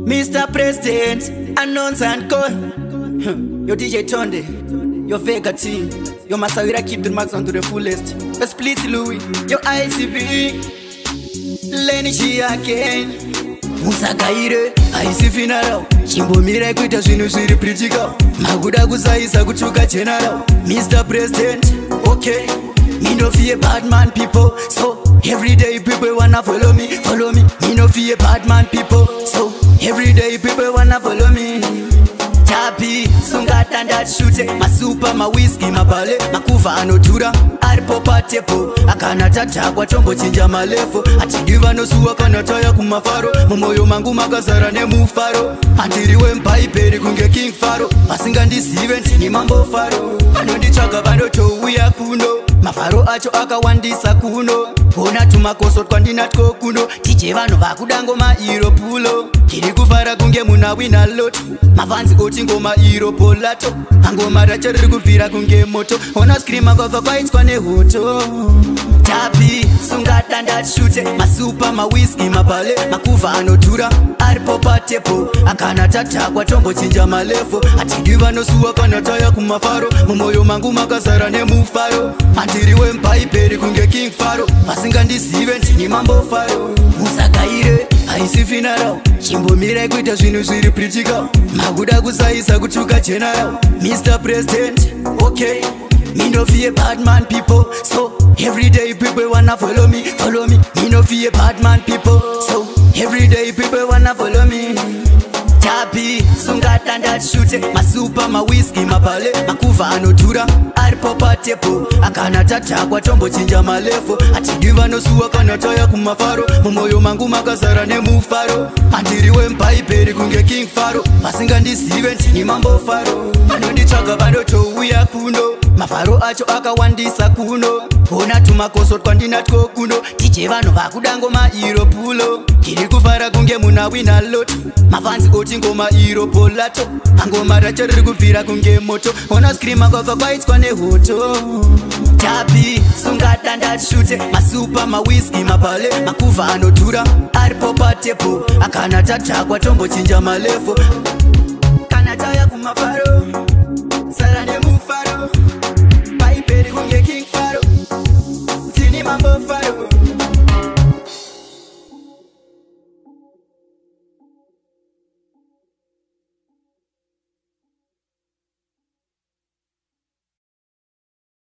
Mr. President, announce and call. Yo DJ Tonde, yo Vega T, yo Masawira, keep the marks on to the fullest. Yo Split Louis, yo ICB, Lenny G again. Musa Gaire, IC Finaro, Chimbo Mire Kuita Siri Pritika, Maguda Gusaisa Guchuka General. Mr. President, okay, me no fear bad man people, so every day people wanna follow me. Me no fear bad man people, so every day people wanna follow me. Chapi, sungata ndat shute, masupa, ma whisky, ma bale, makuva anotura, aripopa tepo, akana tata kwa chombo chinja malefo, atidiva no suwa kana taya kumafaro, mumoyo mangu makazara ne mufaro, antiriwe mpaiperi kunge King Faro, pasinga ndisive ntini mambo faro, anondichaka vando touya kuno, mafaro acho akawandisa kuno, ona tumakoso twandinatko kuno, tije vano vakudango mairo pulo, kiri kufara kunge muna wina loto, mavanzi oti ngoma iro polato, angoma rachari kufira kunge moto, ona skrima kova kwaitwa nehoto. Tapi, sungata ndashute, masupa, ma whisky, ma bale, makuva anotura, aripopa tepo, akana tata kwa chombo chinja malefo, atidiva no suwa kana taya kumafaro, mumoyo mangu makazara ne mufaro, antiriwe mpaiperi kunge King Faro, pasinga ndisive ntini mambo faro. Musa Gaire, IC Finaro, Chimbo Mire Kuita Siri Pritika, Maguda Gusaisa Guchuka General. Mr. President, okay, me no fear bad man people, so every day people wanna follow me. Me no fear bad man people, so every day people wanna follow me. Chapi, sungata ndat shute, masupa, ma whisky, ma bale, makuva anotura, aripopa tepo, akana tata kwa chombo chinja malefo, atidiva no suwa kana taya kumafaro, mumoyo mangu makazara ne mufaro, antiriwe mpaiperi kunge King Faro, pasinga ndisive ntini mambo faro, anondichaka vando touya kuno, mafaro acho akawandisa kuno, ona tumakoso twandinatko kuno, tije vano vakudango mairo pulo, kiri kufara kunge muna wina loto, mavanzi oti ngoma iro polato, angoma rachari kufira kunge moto, ona skrima kova kwaitwa nehoto. Tapi, sungata ndashute, masupa, ma whisky, ma bale, makuva anotura, aripopa tepo, akana tata kwa chombo chinja malefo, kana taya kumafaro, sara